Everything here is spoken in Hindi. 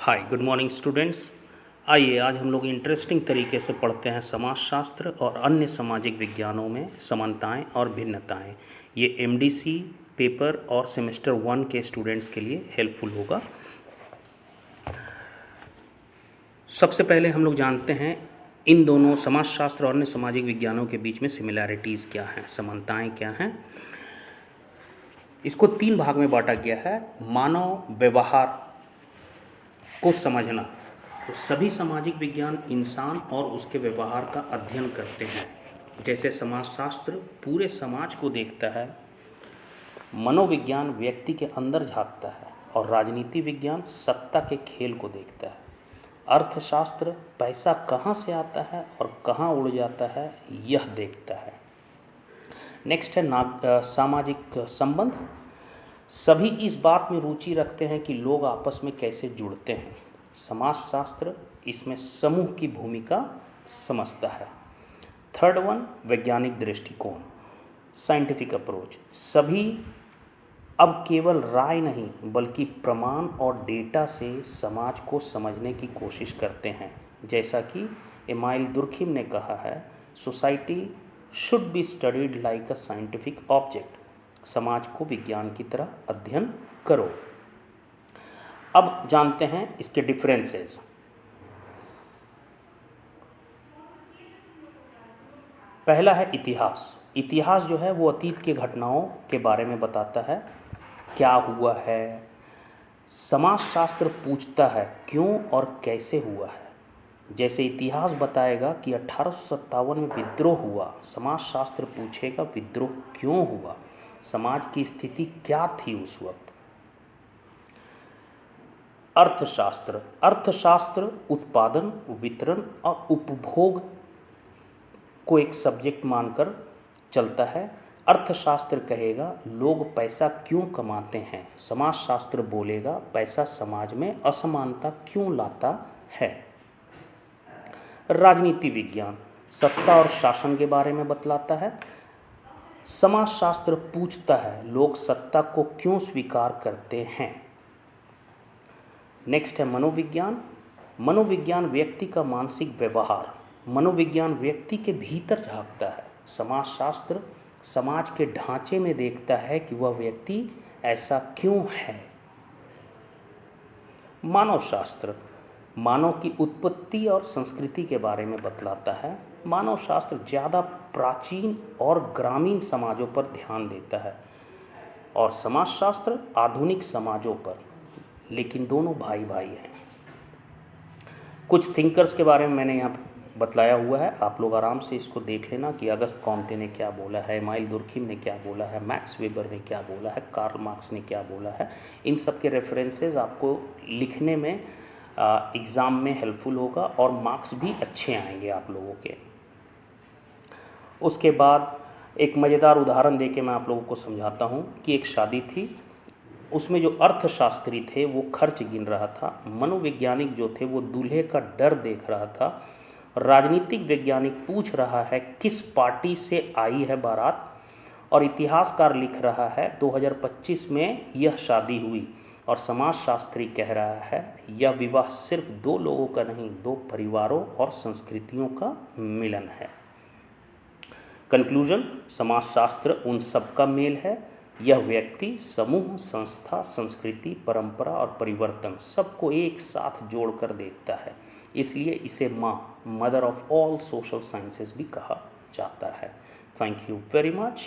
Hi good morning students. आइए आज हम लोग इंटरेस्टिंग तरीके से पढ़ते हैं समाजशास्त्र और अन्य सामाजिक विज्ञानों में समानताएं और भिन्नताएं। ये एमडीसी पेपर और सेमेस्टर 1 के स्टूडेंट्स के लिए हेल्पफुल होगा। सबसे पहले हम लोग जानते हैं इन दोनों समाजशास्त्र और अन्य सामाजिक विज्ञानों के बीच में सिमिलैरिटीज़ क्या हैं, समानताएं क्या हैं। इसको 3 भाग में बांटा गया है। मानव व्यवहार को समझना, तो सभी सामाजिक विज्ञान इंसान और उसके व्यवहार का अध्ययन करते हैं। जैसे समाजशास्त्र पूरे समाज को देखता है, मनोविज्ञान व्यक्ति के अंदर झांकता है और राजनीति विज्ञान सत्ता के खेल को देखता है। अर्थशास्त्र पैसा कहाँ से आता है और कहाँ उड़ जाता है यह देखता है। नेक्स्ट है सामाजिक संबंध। सभी इस बात में रुचि रखते हैं कि लोग आपस में कैसे जुड़ते हैं। समाजशास्त्र इसमें समूह की भूमिका समझता है। थर्ड वन, वैज्ञानिक दृष्टिकोण, साइंटिफिक अप्रोच। सभी अब केवल राय नहीं बल्कि प्रमाण और डेटा से समाज को समझने की कोशिश करते हैं। जैसा कि एमाइल दुर्खिम ने कहा है, society should be studied like a scientific object. समाज को विज्ञान की तरह अध्ययन करो। अब जानते हैं इसके डिफरेंसेस। पहला है इतिहास। इतिहास जो है वो अतीत के घटनाओं के बारे में बताता है, क्या हुआ है। समाजशास्त्र पूछता है क्यों और कैसे हुआ है। जैसे इतिहास बताएगा कि 1857 में विद्रोह हुआ, समाजशास्त्र पूछेगा विद्रोह क्यों हुआ, समाज की स्थिति क्या थी उस वक्त। अर्थशास्त्र। अर्थशास्त्र उत्पादन, वितरण और उपभोग को एक सब्जेक्ट मानकर चलता है। अर्थशास्त्र कहेगा लोग पैसा क्यों कमाते हैं, समाजशास्त्र बोलेगा पैसा समाज में असमानता क्यों लाता है। राजनीति विज्ञान सत्ता और शासन के बारे में बतलाता है। समाजशास्त्र पूछता है लोग सत्ता को क्यों स्वीकार करते हैं। नेक्स्ट है मनोविज्ञान। मनोविज्ञान व्यक्ति का मानसिक व्यवहार, मनोविज्ञान व्यक्ति के भीतर झांकता है। समाजशास्त्र समाज के ढांचे में देखता है कि वह व्यक्ति ऐसा क्यों है। मानवशास्त्र मानव की उत्पत्ति और संस्कृति के बारे में बतलाता है। मानवशास्त्र ज़्यादा प्राचीन और ग्रामीण समाजों पर ध्यान देता है और समाजशास्त्र आधुनिक समाजों पर, लेकिन दोनों भाई भाई हैं। कुछ थिंकर्स के बारे में मैंने यहाँ बतलाया हुआ है, आप लोग आराम से इसको देख लेना कि अगस्त कॉम्टे ने क्या बोला है, एमाइल दुर्खिम ने क्या बोला है, मैक्स वेबर ने क्या बोला है, कार्ल मार्क्स ने क्या बोला है। इन सब के रेफरेंसेस आपको लिखने में एग्ज़ाम में हेल्पफुल होगा और मार्क्स भी अच्छे आएंगे आप लोगों के। उसके बाद एक मज़ेदार उदाहरण देके मैं आप लोगों को समझाता हूँ कि एक शादी थी, उसमें जो अर्थशास्त्री थे वो खर्च गिन रहा था, मनोवैज्ञानिक जो थे वो दूल्हे का डर देख रहा था, राजनीतिक वैज्ञानिक पूछ रहा है किस पार्टी से आई है बारात, और इतिहासकार लिख रहा है 2025 में यह शादी हुई, और समाजशास्त्री कह रहा है यह विवाह सिर्फ 2 लोगों का नहीं, 2 परिवारों और संस्कृतियों का मिलन है। कंक्लूजन, समाजशास्त्र उन सब का मेल है। यह व्यक्ति, समूह, संस्था, संस्कृति, परंपरा और परिवर्तन सबको एक साथ जोड़कर देखता है। इसलिए इसे mother of all social sciences भी कहा जाता है। Thank you very much.